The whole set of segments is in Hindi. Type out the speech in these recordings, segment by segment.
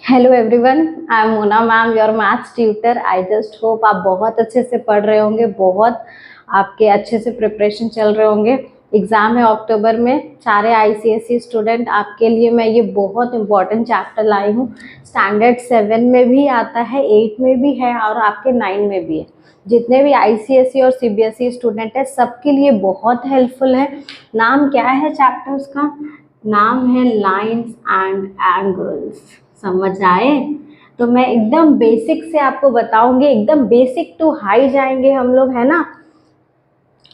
Hello everyone, I am Mona ma'am, your maths tutor. I just hope आप बहुत अच्छे से पढ़ रहे होंगे, बहुत आपके अच्छे से प्रिपरेशन चल रहे होंगे। एग्ज़ाम है अक्टूबर में। सारे आईसीएसई स्टूडेंट आपके लिए मैं ये बहुत इंपॉर्टेंट चैप्टर लाई हूँ। स्टैंडर्ड 7 में भी आता है, 8 में भी है और आपके 9 में भी है। जितने भी आईसीएसई और सीबीएसई स्टूडेंट है सबके लिए बहुत हेल्पफुल है। नाम क्या है चैप्टर्स का? नाम है लाइंस एंड एंगल्स। समझ आए? तो मैं एकदम बेसिक से आपको बताऊंगी, एकदम बेसिक टू हाई जाएंगे हम लोग, है ना।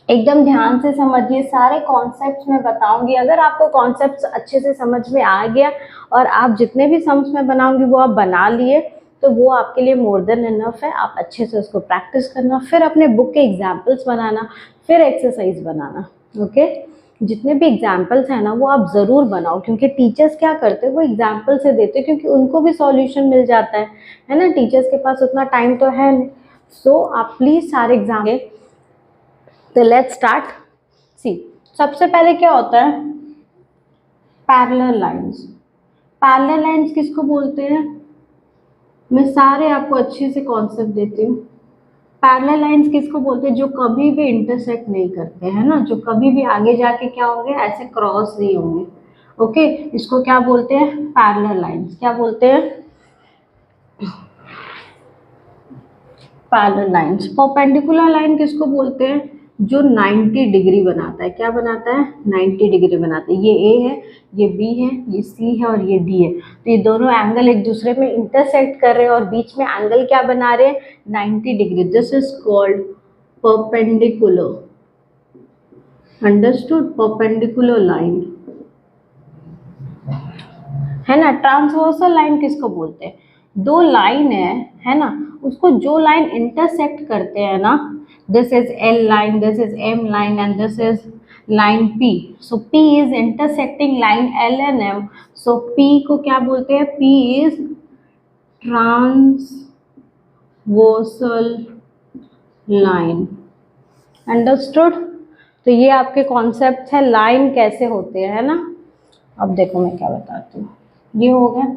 एकदम ध्यान से समझिए, सारे कॉन्सेप्ट्स मैं बताऊंगी। अगर आपको कॉन्सेप्ट्स अच्छे से समझ में आ गया और आप जितने भी सम्स में बनाऊंगी वो आप बना लिए तो वो आपके लिए मोर देन इनफ है। आप अच्छे से उसको प्रैक्टिस करना, फिर अपने बुक के एग्जाम्पल्स बनाना, फिर एक्सरसाइज बनाना। ओके, जितने भी एग्जाम्पल्स हैं ना वो आप ज़रूर बनाओ, क्योंकि टीचर्स क्या करते हैं वो एग्जाम्पल से देते हैं, क्योंकि उनको भी सॉल्यूशन मिल जाता है ना। टीचर्स के पास उतना टाइम तो है नहीं। सो आप प्लीज़ सारे एग्जाम, तो लेट्स स्टार्ट। सी, सबसे पहले क्या होता है? Parallel lines. पैरेलल लाइंस किसको बोलते हैं? मैं सारे आपको अच्छे से कॉन्सेप्ट देती हूँ। पैरेलल लाइंस किसको बोलते हैं? जो कभी भी इंटरसेक्ट नहीं करते हैं ना, जो कभी भी आगे जाके क्या होंगे, ऐसे क्रॉस नहीं होंगे। ओके, इसको क्या बोलते हैं? Parallel lines. क्या बोलते हैं? Parallel lines. परपेंडिकुलर लाइन किसको बोलते हैं? जो 90 डिग्री बनाता है। क्या बनाता है? 90 डिग्री बनाता है। ये ए है, ये बी है, ये सी है और ये डी है। तो ये दोनों एंगल एक दूसरे में इंटरसेक्ट कर रहे हैं और बीच में एंगल क्या बना रहे हैं? 90 degree. This is called perpendicular. Understood? Perpendicular line, है ना। ट्रांसवर्सल लाइन किसको बोलते हैं? दो लाइन है ना, उसको जो लाइन इंटरसेक्ट करते हैं ना, this is L line, this is M line and this is line P. So P is intersecting line L and M. So P को क्या बोलते हैं? P is transversal line. Understood? तो ये आपके कॉन्सेप्ट है लाइन कैसे होते हैं, है ना। अब देखो मैं क्या बताती हूँ। ये हो गया।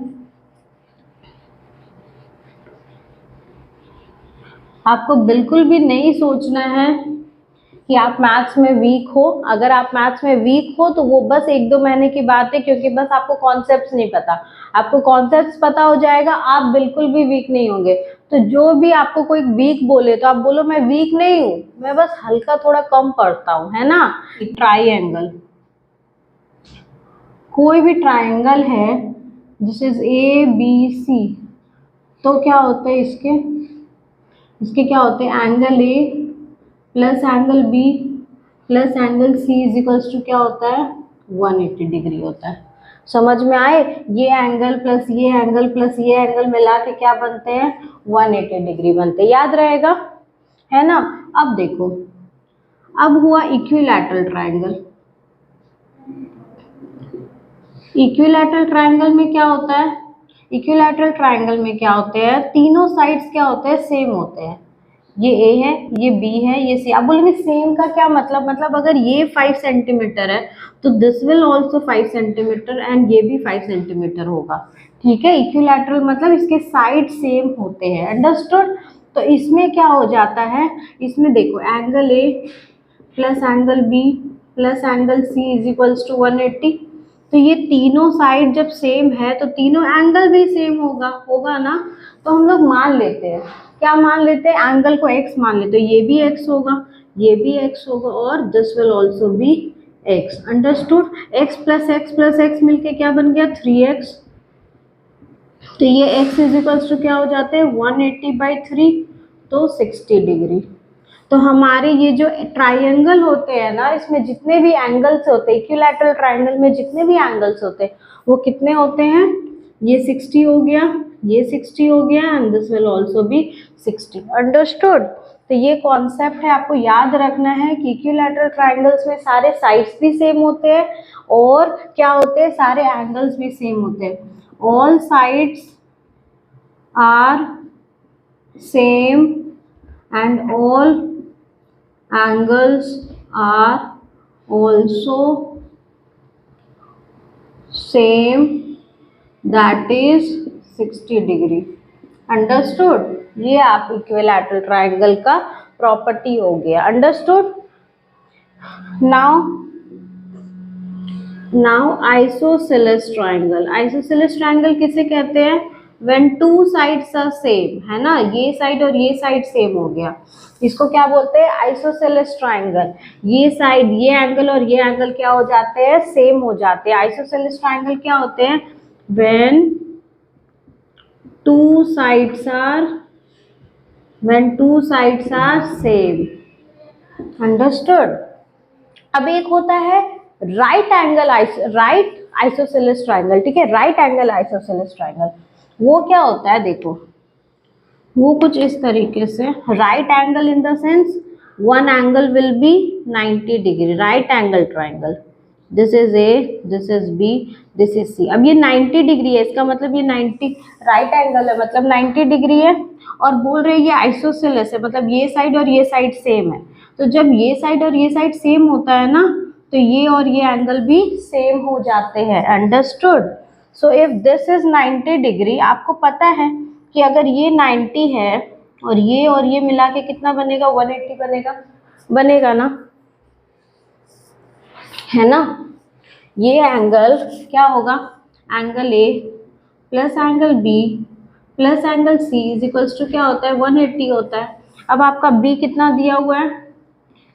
आपको बिल्कुल भी नहीं सोचना है कि आप मैथ्स में वीक हो। अगर आप मैथ्स में वीक हो तो वो बस 1-2 महीने की बात है, क्योंकि बस आपको कॉन्सेप्ट्स नहीं पता। आपको कॉन्सेप्ट्स पता हो जाएगा, आप बिल्कुल भी वीक नहीं होंगे। तो जो भी आपको कोई वीक बोले तो आप बोलो मैं वीक नहीं हूँ, मैं बस हल्का थोड़ा कम पढ़ता हूँ, है ना। ट्राइंगल, कोई भी ट्राइंगल है this is A B C, तो क्या होते हैं इसके? इसके क्या होते हैं? Angle A plus angle B plus angle C is equals to क्या होता है? 180 डिग्री होता है। समझ में आए? ये एंगल प्लस ये एंगल प्लस ये एंगल मिला के क्या बनते हैं? 180 डिग्री बनते हैं। याद रहेगा, है ना। अब देखो, अब हुआ इक्विलैटरल ट्राइंगल। इक्विलैटरल ट्राइंगल में क्या होता है? इक्विलैटरल ट्राइंगल में क्या होते हैं? तीनों साइड्स क्या होते हैं? सेम होते हैं। ये ए है, ये बी है, ये सी। आप बोलेंगे सेम का क्या मतलब? मतलब अगर ये 5 सेंटीमीटर है तो this will also 5 centimetre and ये भी 5 सेंटीमीटर होगा। ठीक है, इक्विलैटरल मतलब इसके साइड सेम होते हैं। अंडरस्टूड? तो इसमें क्या हो जाता है? इसमें देखो, angle A plus angle B plus angle C is equals to 180। तो ये तीनों साइड जब सेम है तो तीनों एंगल भी सेम होगा, होगा ना। तो हम लोग मान लेते हैं, क्या मान लेते हैं? एंगल को x मान लेते हैं। ये भी x होगा, ये भी x होगा और this will also be x। Understood? x plus x मिलके क्या बन गया? 3x। तो ये x इज इक्वल्स टू क्या हो जाते हैं? 180/3, तो 60 डिग्री। तो हमारे ये जो ट्राइंगल होते हैं ना, इसमें जितने भी एंगल्स होते हैं, इक्विलैटरल ट्राइंगल में जितने भी एंगल्स होते हैं वो कितने होते हैं? ये 60 हो गया, ये 60 हो गया and this will also be 60। Understood? तो ये कॉन्सेप्ट है, आपको याद रखना है कि इक्विलैटरल ट्राइंगल्स में सारे साइड्स भी सेम होते हैं और क्या होते हैं? सारे एंगल्स भी सेम होते हैं। All sides are same and all angles are also same, that is 60 degree. Understood? ये आप इक्विलैटरल ट्रायंगल का प्रॉपर्टी हो गया। Understood? Now isosceles triangle. Isosceles triangle किसे कहते हैं? When two sides are same, है ना, ये साइड और ये साइड सेम हो गया, इसको क्या बोलते हैं? Isosceles triangle. ये साइड, ये एंगल और ये एंगल क्या हो जाते हैं? सेम हो जाते हैं। आइसोसेलेस ट्रायंगल क्या होते हैं? When two sides are same. Understood? अब एक होता है राइट आइसोसेलेस ट्रायंगल, ठीक है, राइट एंगल आइसोसेलेस ट्रायंगल। वो क्या होता है? देखो, वो कुछ इस तरीके से, right angle in the sense one angle will be 90 degree, right angle triangle. This is A, this is B, this is C. अब ये 90 डिग्री है, इसका मतलब ये 90 राइट एंगल है, मतलब 90 डिग्री है, और बोल रहे हैं ये आइसोसेलेस है, मतलब ये साइड और ये साइड सेम है। तो जब ये साइड और ये साइड सेम होता है ना, तो ये और ये एंगल भी सेम हो जाते हैं। Understood? So if this is 90 degree, आपको पता है कि अगर ये 90 है और ये मिला के कितना बनेगा? 180 बनेगा, बनेगा ना, है ना। ये एंगल क्या होगा? Angle A plus angle B plus angle C is equals to क्या होता है? 180 होता है। अब आपका बी कितना दिया हुआ है?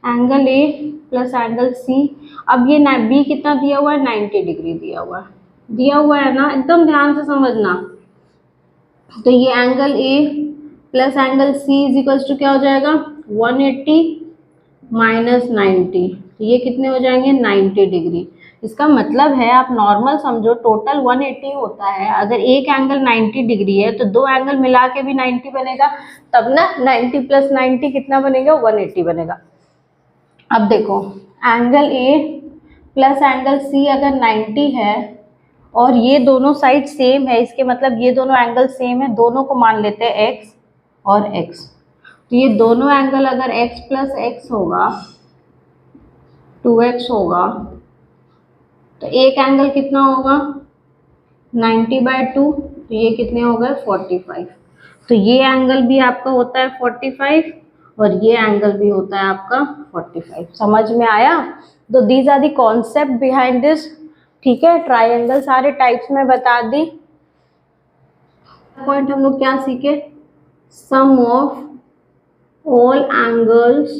Angle A plus angle C. अब ये बी कितना दिया हुआ है? 90 डिग्री दिया हुआ है ना, एकदम ध्यान से समझना। तो ये angle A plus angle C is equals to क्या हो जाएगा? 180 माइनस 90, ये कितने हो जाएंगे? 90 डिग्री। इसका मतलब है, आप नॉर्मल समझो, टोटल 180 होता है, अगर एक एंगल 90 डिग्री है तो दो एंगल मिला के भी 90 बनेगा, तब ना 90 प्लस 90 कितना बनेगा? 180 बनेगा। अब देखो, angle A plus angle C अगर 90 है और ये दोनों साइड सेम है, इसके मतलब ये दोनों एंगल सेम है, दोनों को मान लेते हैं x और x। तो ये दोनों एंगल अगर x प्लस x होगा, 2x होगा, तो एक एंगल कितना होगा? 90/2, तो ये कितने हो गए? 45। तो ये एंगल भी आपका होता है 45 और ये एंगल भी होता है आपका 45। समझ में आया? तो these are the concept behind this, ठीक है। ट्राइंगल सारे टाइप्स में बता दी। पॉइंट हम लोग क्या सीखे? Sum of all angles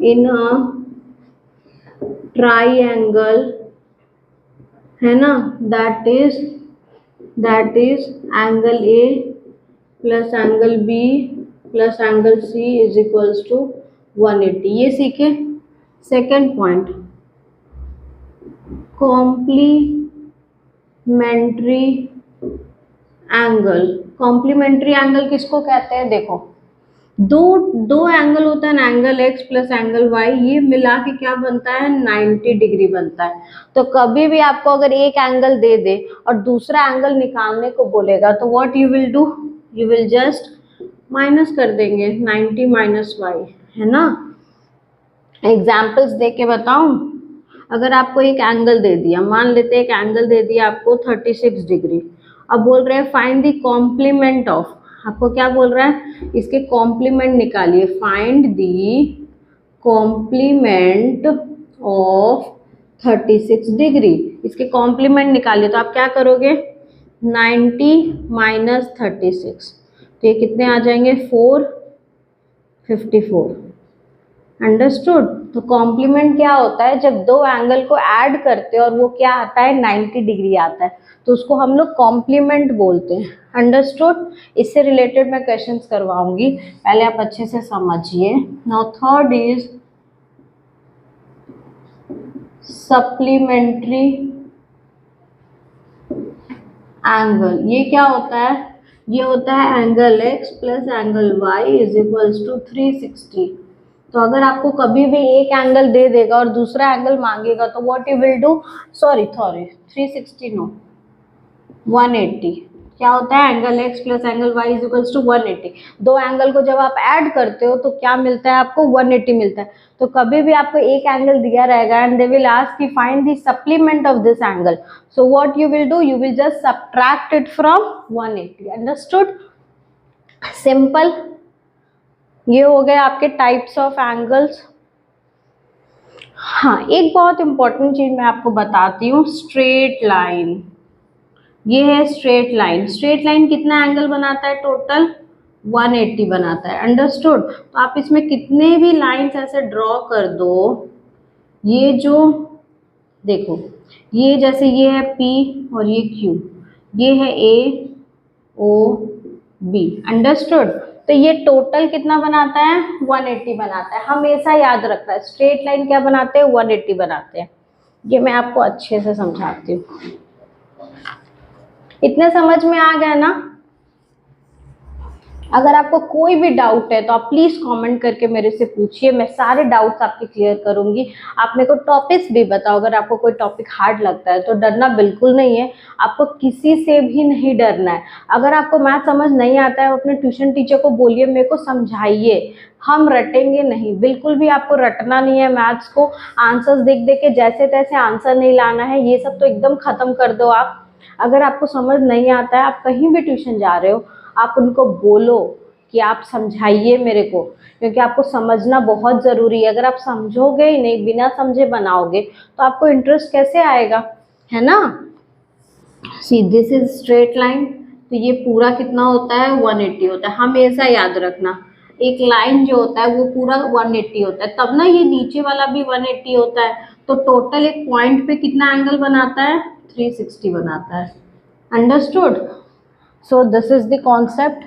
in a triangle, है ना, that is angle A plus angle B plus angle C is equals to 180। ये सीखे। Second point, complementary angle. Complementary angle किसको कहते हैं? देखो, दो एंगल होता है ना, angle X plus angle Y, ये मिला के क्या बनता है? 90 डिग्री बनता है। तो कभी भी आपको अगर एक एंगल दे दे और दूसरा एंगल निकालने को बोलेगा, तो what you will do? You will just minus कर देंगे, 90 माइनस वाई, है ना। एग्जाम्पल्स दे के बताऊं? अगर आपको एक एंगल दे दिया, मान लेते हैं एक एंगल दे दिया आपको 36 डिग्री, अब बोल रहे हैं फाइंड द कॉम्प्लीमेंट ऑफ, आपको क्या बोल रहा है? इसके कॉम्प्लीमेंट निकालिए, find the complement of 36 degree, इसके कॉम्प्लीमेंट निकालिए। तो आप क्या करोगे? 90 माइनस 36, तो ये कितने आ जाएंगे? 454। अंडरस्टूड? तो कॉम्प्लीमेंट क्या होता है? जब दो एंगल को ऐड करते हैं और वो क्या आता है? 90 डिग्री आता है, तो उसको हम लोग कॉम्प्लीमेंट बोलते हैं। अंडरस्टूड? इससे रिलेटेड मैं क्वेश्चंस करवाऊंगी, पहले आप अच्छे से समझिए। Now third is supplementary angle. ये क्या होता है? ये होता है angle x plus angle y is equals to 360। तो अगर आपको कभी भी एक एंगल दे देगा और दूसरा एंगल मांगेगा, तो what you will do? Sorry 360 no, 180। क्या होता है, angle x plus angle y is equals to 180। दो एंगल को जब आप ऐड करते हो तो क्या मिलता है आपको, 180 मिलता है। तो कभी भी आपको एक एंगल दिया रहेगा एंड दे विल आस्क कि find the supplement of this angle, so what you will do, you will just subtract it from 180। Understood, simple. ये हो गए आपके टाइप्स ऑफ एंगल्स। हाँ, एक बहुत इंपॉर्टेंट चीज मैं आपको बताती हूँ, स्ट्रेट लाइन। ये है स्ट्रेट लाइन। स्ट्रेट लाइन कितना एंगल बनाता है, टोटल 180 बनाता है। अंडरस्टूड। तो आप इसमें कितने भी लाइंस ऐसे ड्रॉ कर दो, ये जो देखो, ये जैसे ये है P और ये Q, ये है A O B। अंडरस्टूड। तो ये टोटल कितना बनाता है, 180 बनाता है। हमेशा याद रखना है, स्ट्रेट लाइन क्या बनाते हैं, 180 बनाते हैं। ये मैं आपको अच्छे से समझाती हूँ। इतने समझ में आ गया ना। अगर आपको कोई भी डाउट है तो आप प्लीज कमेंट करके मेरे से पूछिए, मैं सारे डाउट्स आपके क्लियर करूंगी। आप मेरे को टॉपिक्स भी बताओ, अगर आपको कोई टॉपिक हार्ड लगता है तो डरना बिल्कुल नहीं है, आपको किसी से भी नहीं डरना है। अगर आपको मैथ समझ नहीं आता है, अपने ट्यूशन टीचर को बोलिए मेरे को समझाइए, हम रटेंगे नहीं, बिल्कुल भी आपको रटना नहीं है मैथ्स को। आंसर्स देख देख के जैसे तैसे आंसर नहीं लाना है, ये सब तो एकदम खत्म कर दो आप। अगर आपको समझ नहीं आता है, आप कहीं भी ट्यूशन जा रहे हो, आप उनको बोलो कि आप समझाइए मेरे को, क्योंकि आपको समझना बहुत ज़रूरी है। अगर आप समझोगे ही नहीं, बिना समझे बनाओगे, तो आपको इंटरेस्ट कैसे आएगा, है ना। See this is straight line. तो ये पूरा कितना होता है, 180 होता है। हमेशा याद रखना, एक लाइन जो होता है वो पूरा 180 होता है, तब ना ये नीचे वाला भी 180 होता है। तो टोटल एक पॉइंट पे कितना एंगल बनाता है, 360 बनाता है। Understood. So this is the concept.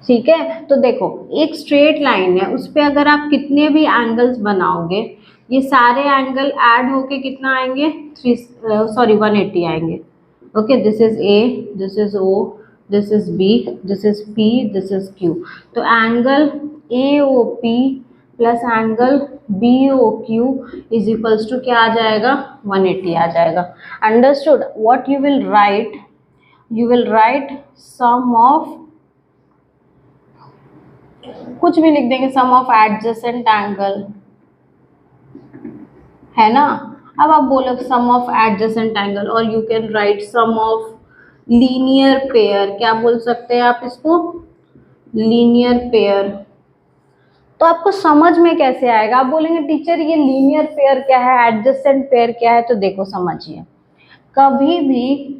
ठीक है, तो देखो एक स्ट्रेट लाइन है, उस पर अगर आप कितने भी एंगल्स बनाओगे, ये सारे एंगल ऐड होके कितना आएंगे, 180 आएंगे। Okay, this is A, this is O, this is B, this is P, this is Q. तो angle A O P plus angle B O Q is equals to क्या आ जाएगा, 180 आ जाएगा। Understood. What you will write, you will write sum of, कुछ भी लिख देंगे, सम ऑफ एडजेसेंट एंगल, है ना। अब आप बोलो सम ऑफ एडजेसेंट एंगल, और you can write sum of linear pair. क्या बोल सकते हैं आप इसको, लीनियर पेयर। तो आपको समझ में कैसे आएगा, आप बोलेंगे टीचर ये लीनियर पेयर क्या है, एडजेसेंट पेयर क्या है। तो देखो समझिए, कभी भी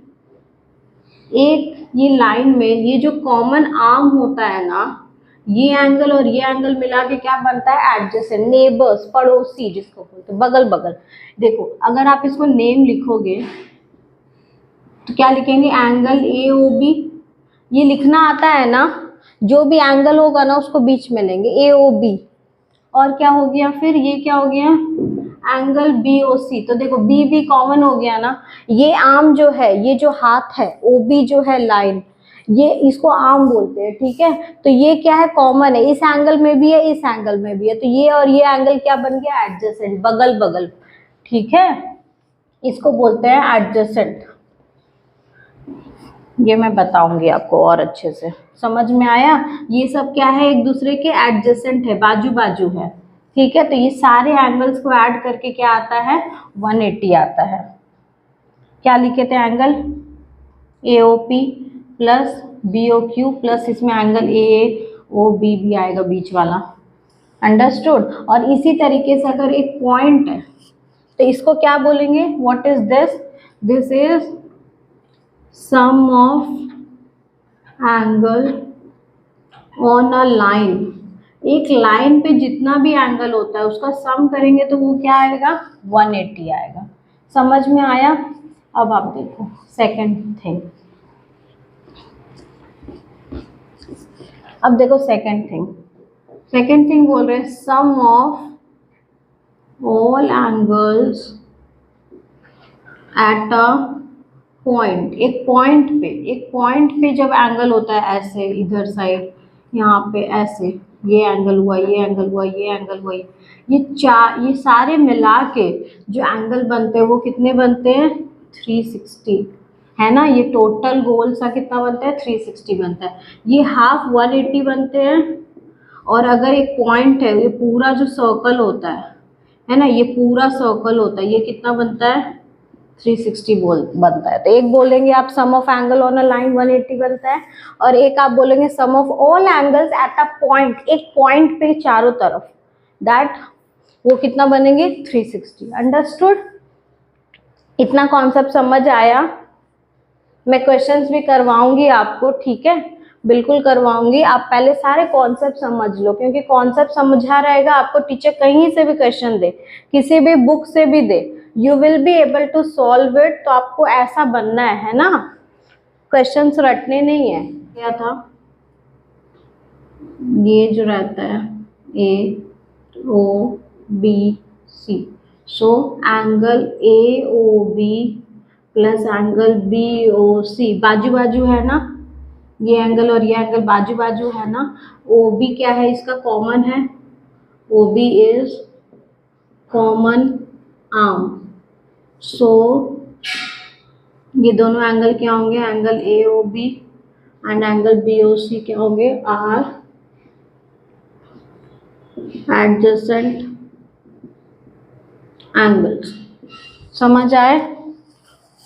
एक ये लाइन में ये जो कॉमन आर्म होता है ना, ये एंगल और ये एंगल मिला के क्या बनता है, एडजेसेंट, नेबर्स, पड़ोसी जिसको बोलते हैं, बगल बगल। देखो अगर आप इसको नेम लिखोगे तो क्या लिखेंगे, एंगल ए ओ बी। ये लिखना आता है ना, जो भी एंगल होगा ना उसको बीच में लेंगे, ए ओ बी। और क्या हो गया फिर, ये क्या हो गया, एंगल बी ओ सी। तो देखो बी भी कॉमन हो गया ना, ये आर्म जो है, ये जो हाथ है, ओ बी जो है लाइन, ये इसको आर्म बोलते हैं, ठीक है। तो ये क्या है, कॉमन है, इस एंगल में भी है, इस एंगल में भी है। तो ये और ये एंगल क्या बन गया, एडजेसेंट, बगल बगल, ठीक है। इसको बोलते हैं एडजेसेंट। ये मैं बताऊंगी आपको और अच्छे से, समझ में आया। ये सब क्या है, एक दूसरे के एडजेसेंट है, बाजू बाजू है, ठीक है। तो ये सारे एंगल्स को ऐड करके क्या आता है, 180 आता है। क्या लिखे थे, angle A O P plus B O Q plus इसमें एंगल ए ओ बी भी आएगा बीच वाला। अंडरस्टूड। और इसी तरीके से अगर एक पॉइंट है तो इसको क्या बोलेंगे, what is this, this is sum of angle on a line. एक लाइन पे जितना भी एंगल होता है उसका सम करेंगे तो वो क्या आएगा, 180 आएगा। समझ में आया। अब आप देखो सेकंड थिंग, अब देखो सेकंड थिंग, सेकंड थिंग बोल रहे हैं sum of all angles at a point. एक पॉइंट पे जब एंगल होता है ऐसे, इधर साइड यहाँ पे ऐसे, ये एंगल हुआ, ये एंगल हुआ, ये एंगल हुआ, ये सारे मिला के जो एंगल बनते हैं वो कितने बनते हैं, 360, है ना। ये टोटल गोल सा कितना बनता है, 360 बनता है। ये हाफ 180 बनते हैं। और अगर एक पॉइंट है, ये पूरा जो सर्कल होता है ना, ये पूरा सर्कल होता है, ये कितना बनता है, 360 बोल बनता है। तो एक बोलेंगे आप sum of angle on a line 180 बनता है, और एक आप बोलेंगे sum of all angles at a point, एक पॉइंट पे चारों तरफ, दैट वो कितना बनेंगे, 360। अंडरस्टूड? इतना कॉन्सेप्ट समझ आया? मैं क्वेश्चंस भी करवाऊंगी आपको, ठीक है, बिल्कुल करवाऊंगी। आप पहले सारे कॉन्सेप्ट समझ लो, क्योंकि कॉन्सेप्ट समझा रहेगा आपको, टीचर कहीं से भी क्वेश्चन दे, किसी भी बुक से भी दे, you will be able to solve it. तो आपको ऐसा बनना है ना, क्वेश्चंस रटने नहीं है। क्या था ये जो रहता है A O B C, so angle A O B plus angle B O C बाजू बाजू है ना, ये एंगल और ये एंगल बाजू बाजू है ना। ओ बी क्या है, इसका कॉमन है, O B is common arm. So ये दोनों एंगल क्या होंगे, angle A O B and angle B O C क्या होंगे, आर एडजेसेंट एंगल्स। समझ आए?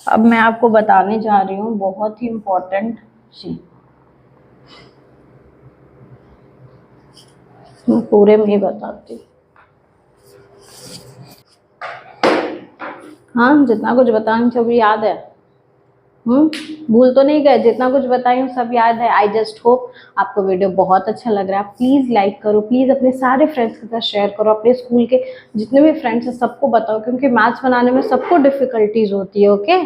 अब मैं आपको बताने जा रही हूँ बहुत ही इम्पोर्टेंट चीज, मैं पूरे में ही बताती हूँ। हाँ, जितना कुछ बताऊँ सब याद है, भूल तो नहीं गए? जितना कुछ बताई हूँ सब याद है। आई जस्ट होप आपको वीडियो बहुत अच्छा लग रहा है। प्लीज़ लाइक करो, प्लीज़ अपने सारे फ्रेंड्स के साथ शेयर करो, अपने स्कूल के जितने भी फ्रेंड्स हैं सबको बताओ, क्योंकि मैथ्स बनाने में सबको डिफिकल्टीज होती है। ओके,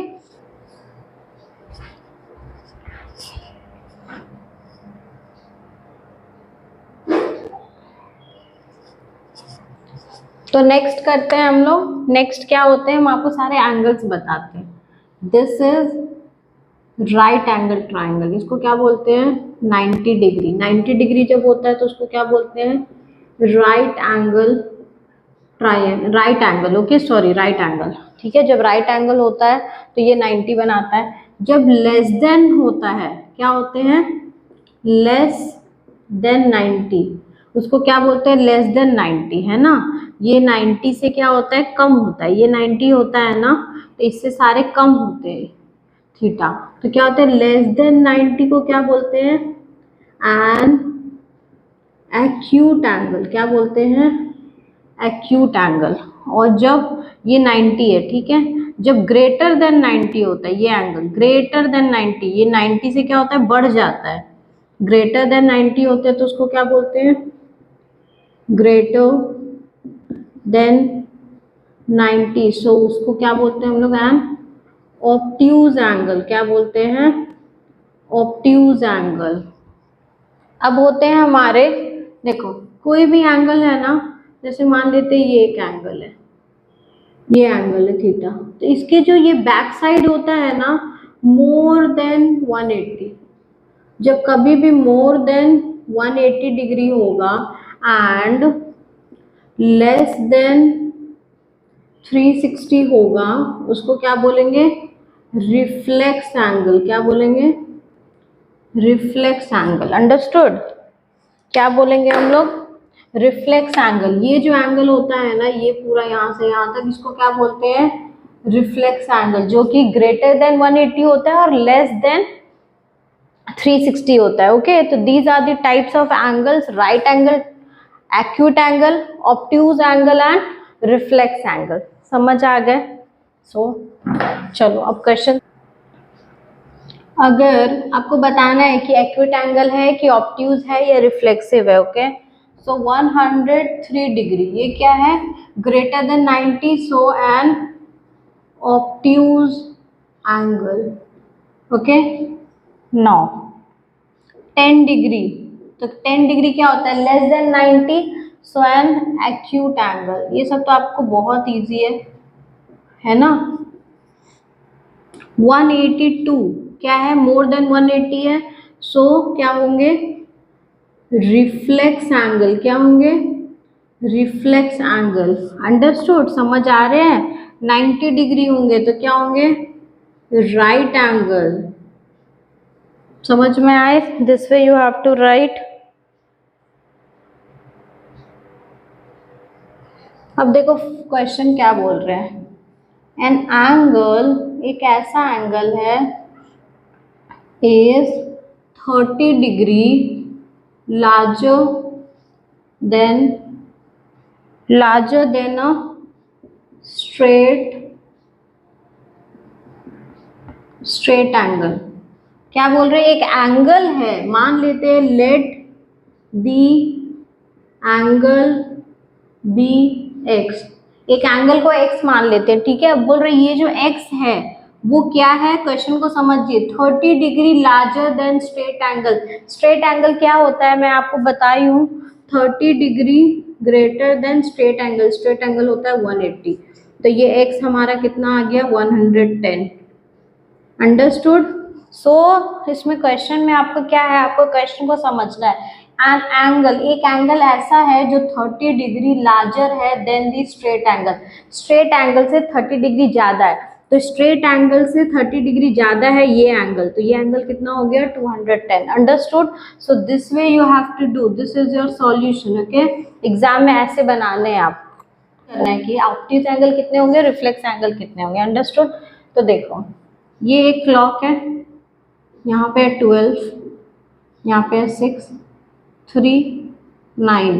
तो नेक्स्ट करते हैं हम लोग। नेक्स्ट क्या होते हैं, हम आपको सारे एंगल्स बताते हैं। This is right angle triangle, इसको क्या बोलते हैं, 90 डिग्री। 90 डिग्री जब होता है तो उसको क्या बोलते हैं, right angle triangle, right angle, okay sorry, right angle, ठीक है। जब राइट एंगल होता है तो ये 90 बनाता है। जब लेस देन होता है, क्या होते हैं, लेस देन 90, उसको क्या बोलते हैं, लेस देन 90, है ना। ये 90 से क्या होता है, कम होता है। ये 90 होता है ना, तो इससे सारे कम होते हैं थीटा, तो क्या होता है, लेस देन 90 को क्या बोलते हैं, एन एक्यूट एंगल, क्या बोलते हैं, एक्यूट एंगल। और जब ये 90 है, ठीक है, जब ग्रेटर देन 90 होता है, ये एंगल ग्रेटर देन 90, ये 90 से क्या होता है, बढ़ जाता है। ग्रेटर देन 90 होते हैं तो उसको क्या बोलते हैं, ग्रेटर देन 90, सो उसको क्या बोलते हैं हम लोग, एन ऑब्ट्यूज एंगल, क्या बोलते हैं, ऑब्ट्यूज एंगल। अब होते हैं हमारे, देखो कोई भी एंगल है ना, जैसे मान लेते हैं ये एक एंगल है, ये एंगल है थीटा, तो इसके जो ये बैक साइड होता है ना, मोर देन 180, जब कभी भी मोर देन 180 डिग्री होगा एंड लेस देन 360 होगा, उसको क्या बोलेंगे, रिफ्लेक्स एंगल, क्या बोलेंगे, रिफ्लेक्स एंगल। अंडरस्टूड? क्या बोलेंगे हम लोग, रिफ्लेक्स एंगल। ये जो एंगल होता है ना, ये पूरा यहाँ से यहाँ तक, इसको क्या बोलते हैं, रिफ्लेक्स एंगल, जो कि ग्रेटर देन 180 होता है और लेस देन 360 होता है। ओके, तो these are the types of angles, right angle, acute angle, obtuse angle and reflex angle. समझ आ गए? सो चलो अब क्वेश्चन, अगर आपको बताना है कि एक्यूट एंगल है कि ऑब्ट्यूज है या रिफ्लेक्सिव है। ओके, सो 103 डिग्री, ये क्या है, greater than 90, so an obtuse angle. Okay, now 10 degree, तो 10 डिग्री क्या होता है, less than 90, so an acute angle. ये सब तो आपको बहुत इजी है ना। 182 क्या है, मोर देन 180 है, सो क्या होंगे, रिफ्लेक्स एंगल, क्या होंगे, रिफ्लेक्स एंगल। अंडरस्टूड? समझ आ रहे हैं? 90 डिग्री होंगे तो क्या होंगे, राइट एंगल। समझ में आए? This way you have to write. अब देखो क्वेश्चन क्या बोल रहे हैं। एन एंगल, एक ऐसा एंगल है, is 30 degree larger than a straight angle. क्या बोल रहे हैं? एक एंगल है, मान लेते हैं let the angle be x. एक एंगल को एक्स मान लेते हैं, ठीक है। अब बोल रहे ये जो एक्स है वो क्या है, क्वेश्चन को समझिए। 30 degree larger than straight angle. Straight angle क्या होता है मैं आपको बताई हूँ, 30 degree greater than straight angle. Straight angle होता है 180। तो ये एक्स हमारा कितना आ गया, 110। अंडरस्टूड? सो इसमें क्वेश्चन में आपको क्या है, आपको क्वेश्चन को समझना है। एन एंगल, एक एंगल ऐसा है जो 30 डिग्री लार्जर है देन दी स्ट्रेट एंगल। स्ट्रेट एंगल से 30 डिग्री ज्यादा है, तो स्ट्रेट एंगल से 30 डिग्री ज्यादा है ये एंगल, तो ये एंगल कितना हो गया, 210। Understood? So this way you have to do, this is your solution. Okay, exam में ऐसे बनाने हैं आप, करना है कि ऑब्ट्यूज एंगल कितने होंगे, रिफ्लेक्स एंगल कितने होंगे। अंडरस्टूड? तो देखो ये एक क्लॉक है, यहाँ पे 12, यहाँ पे 6, 3, 9,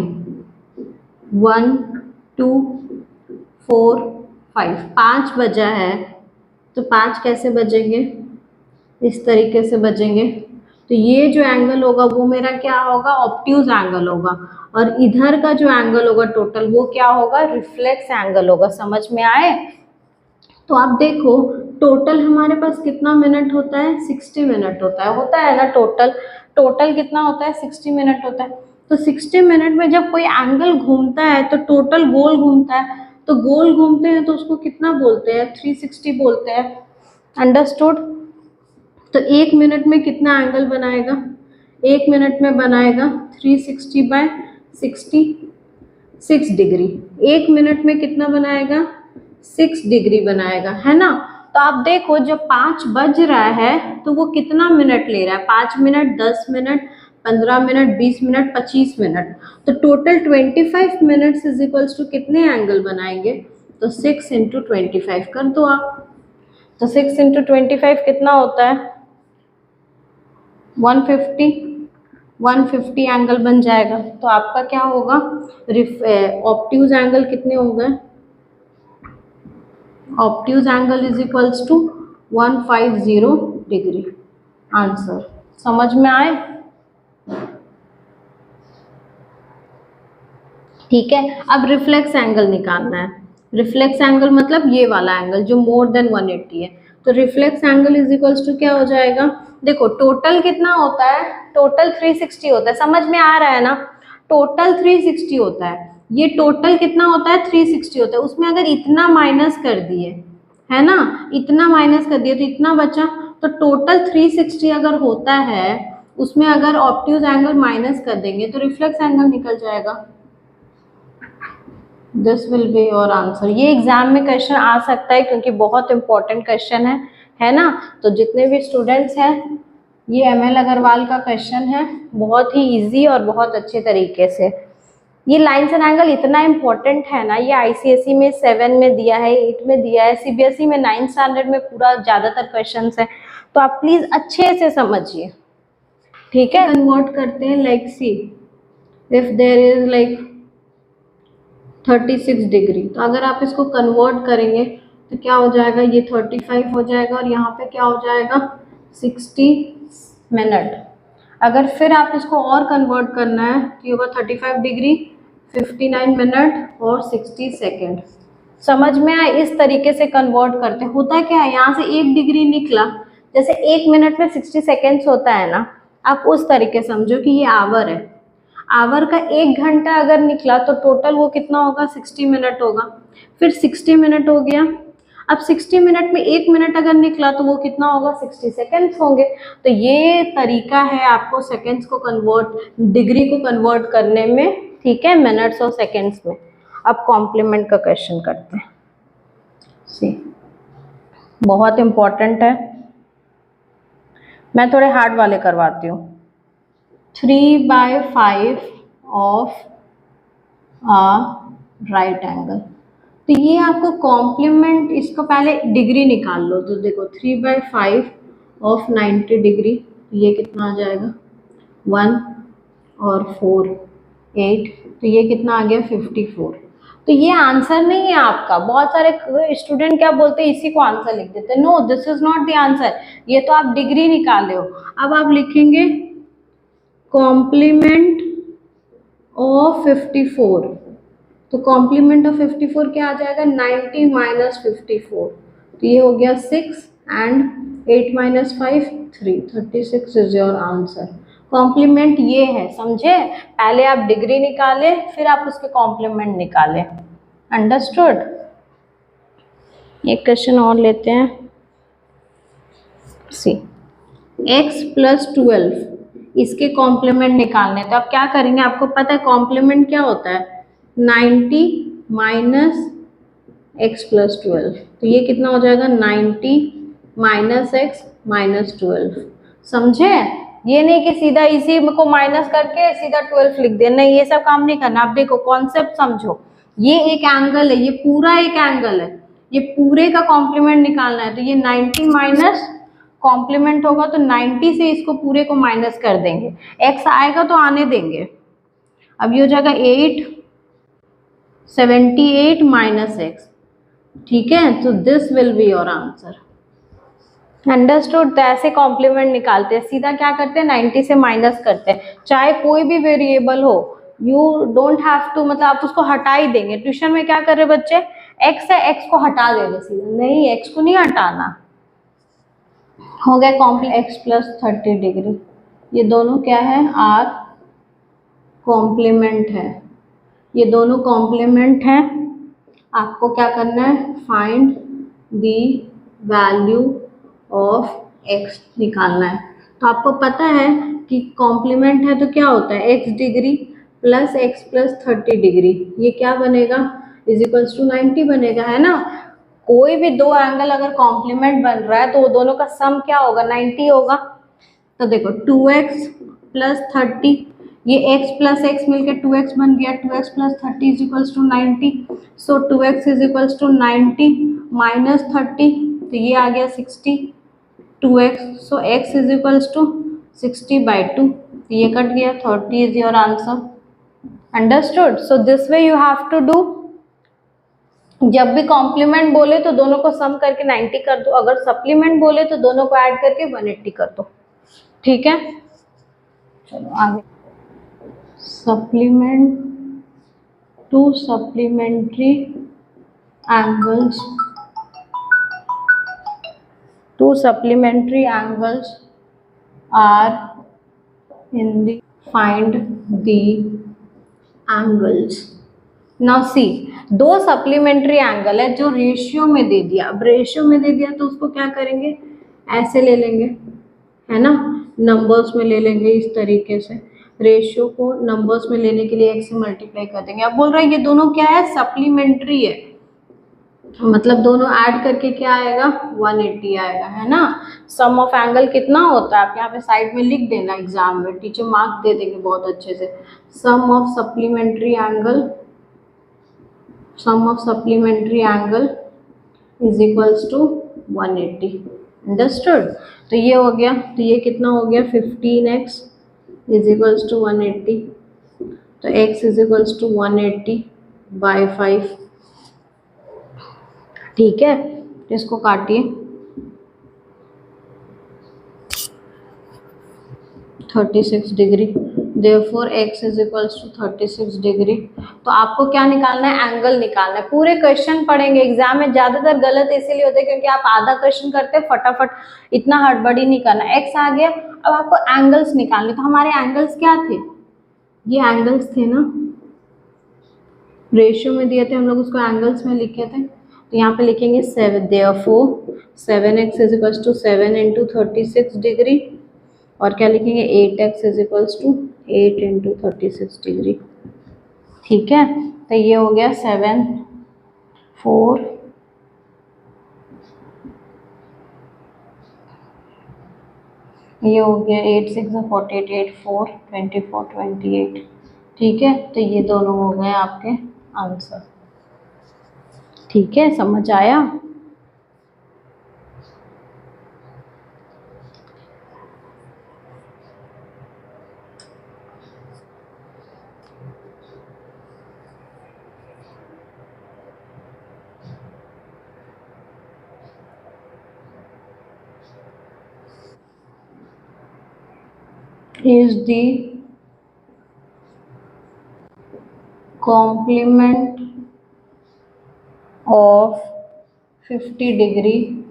1, 2, 4, 5, 5 बजा है। तो 5 कैसे बजेंगे, इस तरीके से बजेंगे। तो ये जो एंगल होगा वो मेरा क्या होगा, ऑब्ट्यूज एंगल होगा, और इधर का जो एंगल होगा टोटल वो क्या होगा, रिफ्लेक्स एंगल होगा। समझ में आए? तो आप देखो टोटल हमारे पास कितना मिनट होता है, 60 मिनट होता है ना। टोटल कितना होता है, 60 मिनट होता है। तो 60 मिनट में जब कोई एंगल घूमता है तो टोटल गोल घूमता है, तो गोल घूमते हैं तो उसको कितना बोलते हैं, 360 बोलते हैं। अंडरस्टूड? तो 1 मिनट में कितना एंगल बनाएगा, 1 मिनट में बनाएगा 360/66 डिग्री। 1 मिनट में कितना बनाएगा, 6 डिग्री बनाएगा, है ना। तो आप देखो जब 5 बज रहा है तो वो कितना मिनट ले रहा है, 5 minute, 10 minute, 15 minute, 20 minute, 25 minute. तो total 25 minutes is equals to कितने एंगल बनाएंगे, तो 6 × 25 कर दो आप। तो 6 × 25 कितना होता है, 150 एंगल बन जाएगा। तो आपका क्या होगा, ऑब्ट्यूज एंगल कितने हो गए, obtuse angle is equals to 150 degree. Answer समझ में आए? ठीक है। अब रिफ्लेक्स एंगल निकालना है। रिफ्लेक्स एंगल मतलब ये वाला एंगल जो मोर देन 180 है। तो reflex angle is equals to क्या हो जाएगा, देखो टोटल कितना होता है, टोटल 360 होता है। समझ में आ रहा है ना, टोटल 360 होता है। ये टोटल कितना होता है, 360 होता है। उसमें अगर इतना माइनस कर दिए, है ना, इतना माइनस कर दिए तो इतना बचा। तो टोटल 360 अगर होता है उसमें अगर ऑब्ट्यूज एंगल माइनस कर देंगे तो रिफ्लेक्स एंगल निकल जाएगा। This will be your answer. ये एग्जाम में क्वेश्चन आ सकता है क्योंकि बहुत इंपॉर्टेंट क्वेश्चन है ना। तो जितने भी स्टूडेंट्स हैं, ये ML अग्रवाल का क्वेश्चन है, बहुत ही इजी और बहुत अच्छे तरीके से। ये लाइन्स एंड एंगल इतना इम्पोर्टेंट है ना, ये ICSE में 7 में दिया है, 8 में दिया है, CBSE में 9th स्टैंडर्ड में पूरा ज़्यादातर क्वेश्चन है। तो आप प्लीज़ अच्छे से समझिए, ठीक है। कन्वर्ट करते हैं, like see if there is like 36 degree, तो अगर आप इसको कन्वर्ट करेंगे तो क्या हो जाएगा, ये 35 हो जाएगा और यहाँ पे क्या हो जाएगा, 60 मिनट। अगर फिर आप इसको और कन्वर्ट करना है तो ये होगा 35 डिग्री, 59 मिनट और 60 सेकेंड। समझ में आए? इस तरीके से कन्वर्ट करते। होता क्या है, यहाँ से 1 डिग्री निकला, जैसे 1 मिनट में 60 सेकेंड्स होता है ना, आप उस तरीके समझो कि ये आवर है। आवर का 1 घंटा अगर निकला तो टोटल वो कितना होगा, 60 मिनट होगा। फिर 60 मिनट हो गया। अब 60 मिनट में 1 मिनट अगर निकला तो वो कितना होगा, 60 सेकेंड्स होंगे। तो ये तरीका है आपको सेकेंड्स को कन्वर्ट, डिग्री को कन्वर्ट करने में, ठीक है, मिनट्स और सेकेंड्स में। अब कॉम्प्लीमेंट का क्वेश्चन करते हैं। सी बहुत इम्पोर्टेंट है। मैं थोड़े हार्ड वाले करवाती हूँ। 3/5 ऑफ राइट एंगल, तो ये आपको कॉम्प्लीमेंट, इसको पहले डिग्री निकाल लो। तो देखो 3/5 ऑफ 90 डिग्री, ये कितना आ जाएगा 1 और 4 8, तो ये कितना आ गया 54। तो ये आंसर नहीं है आपका। बहुत सारे स्टूडेंट क्या बोलते हैं, इसी को आंसर लिख देते हैं। No, this is not the answer, ये तो आप डिग्री निकाले हो। अब आप लिखेंगे कॉम्प्लीमेंट ऑफ 54, तो कॉम्प्लीमेंट ऑफ 54 क्या आ जाएगा 90 माइनस 54, तो ये हो गया 6 and 8 minus 5 3, 36 is your answer. Complement ये है, समझे? पहले आप डिग्री निकाले, फिर आप उसके कॉम्प्लीमेंट निकाले। अंडरस्टूड? एक क्वेश्चन और लेते हैं। सी x प्लस 12, इसके कॉम्प्लीमेंट निकालने, तो आप क्या करेंगे, आपको पता है कॉम्प्लीमेंट क्या होता है 90 माइनस x प्लस 12, तो ये कितना हो जाएगा 90 माइनस x माइनस 12। समझे? ये नहीं कि सीधा इसी को माइनस करके सीधा 12 लिख दिया, नहीं, ये सब काम नहीं करना। आप देखो कॉन्सेप्ट समझो, ये एक एंगल है, ये पूरा एक एंगल है, ये पूरे का कॉम्प्लीमेंट निकालना है। तो ये 90 माइनस कॉम्प्लीमेंट होगा, तो 90 से इसको पूरे को माइनस कर देंगे, x आएगा तो आने देंगे। अब ये हो जाएगा 78 माइनस x, ठीक है? तो this will be your answer. Understood? तो ऐसे कॉम्प्लीमेंट निकालते हैं, सीधा क्या करते हैं 90 से माइनस करते हैं, चाहे कोई भी वेरिएबल हो। यू डोंट हैव टू, मतलब आप उसको हटा ही देंगे। ट्यूशन में क्या कर रहे बच्चे, x है, x को हटा दे रहे सीधा, नहीं, x को नहीं हटाना। हो गया कॉम्प्लीमेंट x प्लस 30 डिग्री, ये दोनों क्या है r कॉम्प्लीमेंट है, ये दोनों कॉम्प्लीमेंट हैं। आपको क्या करना है, find the value of x निकालना है। तो आपको पता है कि कॉम्प्लीमेंट है तो क्या होता है x degree plus x plus 30 degree, ये क्या बनेगा इज इक्वल्स टू 90 बनेगा, है ना? कोई भी दो एंगल अगर कॉम्प्लीमेंट बन रहा है तो वो दोनों का सम क्या होगा 90 होगा। तो देखो 2x प्लस 30, ये x प्लस x मिलकर 2x बन गया, 2x plus 30 is equals to 90, so 2x is equals to 90 minus 30, तो ये आ गया 60, 2x, so x is equals to 60/2, तो ये कट गया, 30 is your answer. Understood? So this way you have to do. जब भी कॉम्प्लीमेंट बोले तो दोनों को सम करके 90 कर दो, अगर सप्लीमेंट बोले तो दोनों को ऐड करके 180 कर दो, ठीक है? चलो आगे, supplement to supplementary angles, two supplementary angles are in the find the angles। now see, दो सप्लीमेंट्री एंगल है जो रेशियो में दे दिया। अब रेशियो में दे दिया तो उसको क्या करेंगे, ऐसे ले लेंगे, है ना, नंबर्स में ले लेंगे। इस तरीके से रेशियो को नंबर्स में लेने के लिए x से मल्टीप्लाई कर देंगे। अब बोल रहा है ये दोनों क्या है, सप्लीमेंट्री है, मतलब दोनों ऐड करके क्या आएगा 180 आएगा, है ना? सम ऑफ एंगल कितना होता है आप यहाँ पे साइड में लिख देना, एग्जाम में टीचर मार्क दे देंगे बहुत अच्छे से। Sum of supplementary angle, sum of supplementary angle is equals to 180। Understood? तो ये हो गया, तो ये कितना हो गया 15x इज इक्वल्स टू 180, तो x इज इक्वल्स टू 180/5, ठीक है? इसको काटिए, 36 degree, therefore x is equals to 36 degree. तो आपको क्या निकालना है, एंगल निकालना है। पूरे क्वेश्चन पढ़ेंगे, एग्जाम में ज्यादातर गलत इसीलिए होते हैं क्योंकि आप आधा क्वेश्चन करते हैं फटाफट, इतना हड़बड़ी नहीं करना। x आ गया, अब आपको एंगल्स निकालने। तो हमारे एंगल्स क्या थे, ये एंगल्स थे ना, रेशियो में दिए थे हम लोग, उसको एंगल्स में लिखे थे। तो यहाँ पे लिखेंगे 7, therefore 7x is equals to 7 into 36 degree, और क्या लिखेंगे 8x is equals to 8 into 36 degree, ठीक है? तो ये हो गया 7 4 ये हो गया 8 6 48, 8 4 24 28। ठीक है, तो ये दोनों हो गए आपके आंसर। ठीक है, समझ आया? is the complement of 50 degree,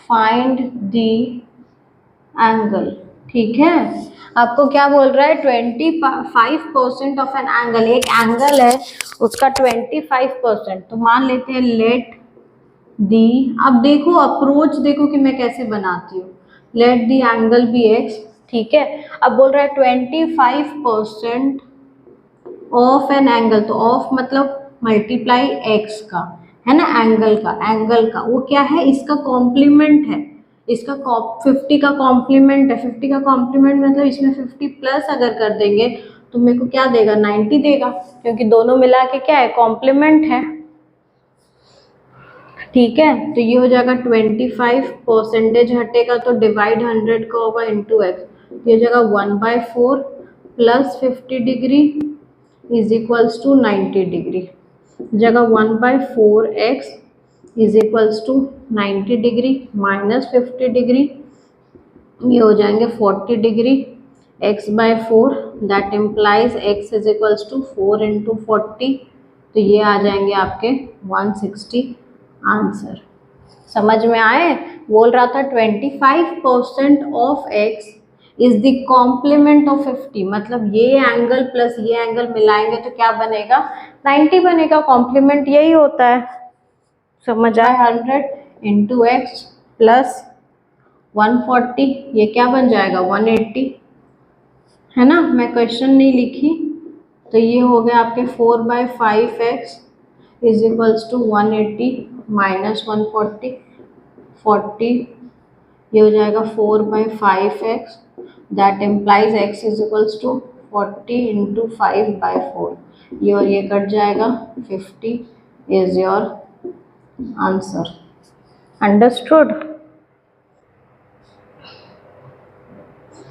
find the angle। ठीक है, आपको क्या बोल रहा है? 25% ऑफ एन एंगल, एक एंगल है उसका 25%, तो मान लेते हैं लेट दी। अब देखो अप्रोच देखो कि मैं कैसे बनाती हूँ। Let the angle be x. ठीक है, अब बोल रहा है 25% ऑफ एन एंगल, तो ऑफ मतलब मल्टीप्लाई एक्स का, है ना, एंगल का वो क्या है? इसका कॉम्प्लीमेंट है, इसका 50 का कॉम्प्लीमेंट है। 50 का कॉम्प्लीमेंट मतलब इसमें 50 प्लस अगर कर देंगे तो मेरे को क्या देगा? 90 देगा, क्योंकि दोनों मिला के क्या है? कॉम्प्लीमेंट है। ठीक है, तो ये हो जाएगा 25% हटेगा तो डिवाइड 100 का होगा इंटू एक्स। ये हो जाएगा 1/4 plus 50 degree is equals to 90 degree. जगह 1/4 x is equals to 90 degree minus 50 degree, ये हो जाएंगे 40 degree. x/4 that implies x is equals to 4 into 40, तो ये आ जाएंगे आपके 160 आंसर। समझ में आए? बोल रहा था 25% of x is the complement of 50, मतलब ये एंगल प्लस ये एंगल मिलाएंगे तो क्या बनेगा? 90 बनेगा। कॉम्प्लीमेंट यही होता है। समझ आए? 100 इंटू एक्स प्लस 140, ये क्या बन जाएगा? 180, है ना। मैं क्वेश्चन नहीं लिखी, तो ये हो गया आपके 4/5 x is equals to 180 minus 140, 40, ये हो जाएगा 4/5 x that implies x is equals to 40 into 5/4, ये और ये कट जाएगा, 50 इज योर आंसर। अंडरस्टूड?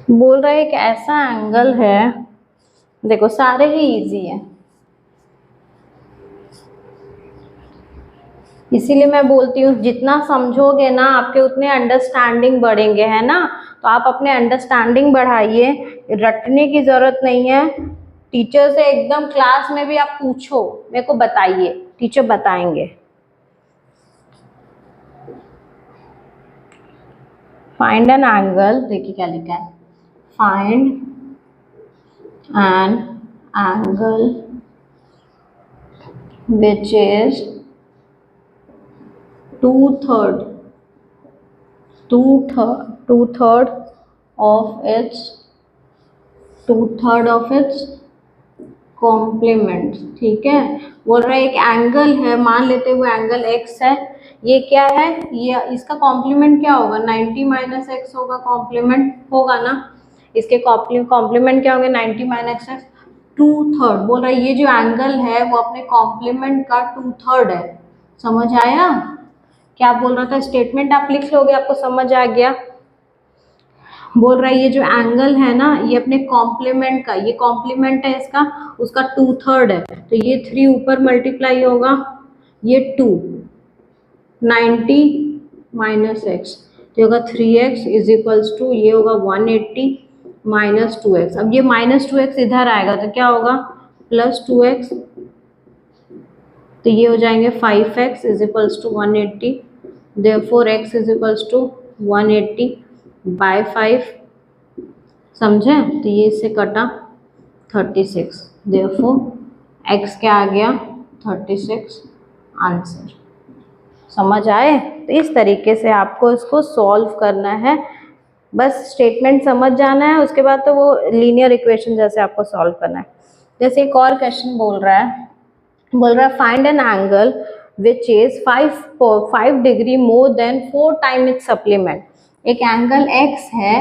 बोल रहा है एक ऐसा एंगल है, देखो सारे ही इजी है, इसीलिए मैं बोलती हूँ जितना समझोगे ना आपके उतने अंडरस्टैंडिंग बढ़ेंगे, है ना। तो आप अपने अंडरस्टैंडिंग बढ़ाइए, रटने की जरूरत नहीं है। टीचर से एकदम क्लास में भी आप पूछो, मेरे को बताइए, टीचर बताएंगे। फाइंड एन एंगल, देखिए क्या लिखा है, find an angle which is 2/3 of its complement. ठीक है, बोल रहा है एक एंगल है, मान लेते हुए एंगल एक्स है, ये क्या है? ये इसका कॉम्प्लीमेंट क्या होगा? 90 माइनस एक्स होगा, कॉम्प्लीमेंट होगा ना। इसके कॉम्प्लीमेंट क्या होंगे? 90 माइनस एक्स, 2/3। बोल रहा है ये जो एंगल है वो अपने कॉम्प्लीमेंट का 2/3 है। समझ आया? क्या बोल रहा था? स्टेटमेंट आप लिख लोगे, आपको समझ आ गया। बोल रहा है ये जो एंगल है ना, ये अपने कॉम्प्लीमेंट का, ये कॉम्प्लीमेंट है इसका, उसका 2/3 है, तो ये 3 ऊपर मल्टीप्लाई होगा, ये 2, 90 माइनस एक्स, तो होगा 3x इज इक्वल्स टू, ये होगा 180 माइनस 2x। अब ये माइनस 2x इधर आएगा तो क्या होगा? प्लस 2x, तो ये हो जाएंगे 5x is equals to 180, therefore x is equals to 180/5। समझे? तो ये इससे कटा 36, देयरफॉर x क्या आ गया? 36 आंसर। समझ आए? तो इस तरीके से आपको इसको सॉल्व करना है, बस स्टेटमेंट समझ जाना है, उसके बाद तो वो लीनियर इक्वेशन जैसे आपको सॉल्व करना है। जैसे एक और क्वेश्चन बोल रहा है find an angle which is 5 degree more than 4 time it's supplement. एक एंगल x है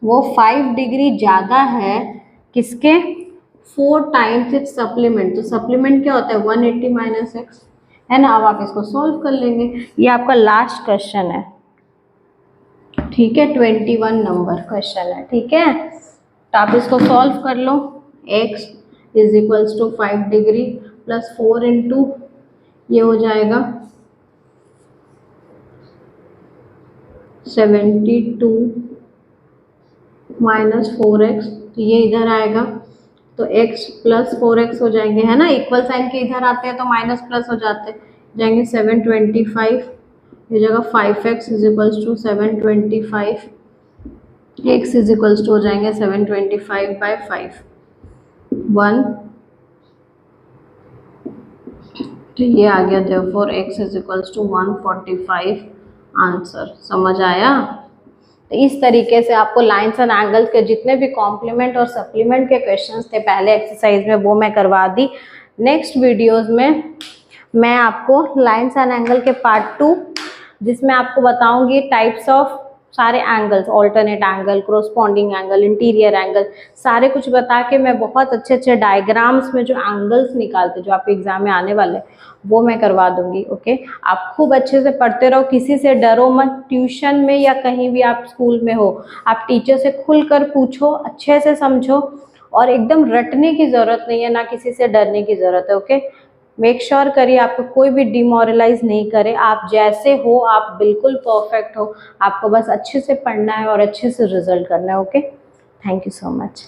वो 5 डिग्री ज़्यादा है किसके, 4 टाइम्स इट्स सप्लीमेंट। तो सप्लीमेंट क्या होता है 180 माइनस एक्स, है ना। अब आप इसको सॉल्व कर लेंगे, ये आपका लास्ट क्वेश्चन है, ठीक है, 21 नंबर क्वेश्चन है, ठीक है। तो आप इसको सॉल्व कर लो, x is equals to 5 degree plus 4 into ये हो जाएगा 72 माइनस 4x, तो ये इधर आएगा तो x प्लस 4x हो जाएंगे, है ना। इक्वल साइन के इधर आते हैं तो माइनस प्लस हो जाते हैं, जाएंगे 725, ये जगह 5x is equals to 725, x is equals to हो जाएंगे 725 बाई 5 1, तो ये आ गया therefore x is equals to 145 answer. समझ आया। तो इस तरीके से आपको लाइंस एंड एंगल्स के जितने भी कॉम्प्लीमेंट और सप्लीमेंट के क्वेश्चंस थे पहले एक्सरसाइज में वो मैं करवा दी। नेक्स्ट वीडियोस में मैं आपको लाइंस एंड एंगल के पार्ट 2 जिसमें आपको बताऊंगी टाइप्स ऑफ सारे angles, alternate angle, corresponding angle, interior angle, सारे कुछ बता के मैं बहुत अच्छे अच्छे डायग्राम्स में जो एंगल्स निकालते जो आपके एग्जाम में आने वाले वो मैं करवा दूंगी। ओके, आप खूब अच्छे से पढ़ते रहो, किसी से डरो मत, ट्यूशन में या कहीं भी आप स्कूल में हो आप टीचर से खुलकर पूछो, अच्छे से समझो और एकदम रटने की ज़रूरत नहीं है, ना किसी से डरने की ज़रूरत है। ओके, मेक श्योर करिए आपको कोई भी डिमोरलाइज नहीं करे, आप जैसे हो आप बिल्कुल परफेक्ट हो, आपको बस अच्छे से पढ़ना है और अच्छे से रिजल्ट करना है। Okay, thank you so much.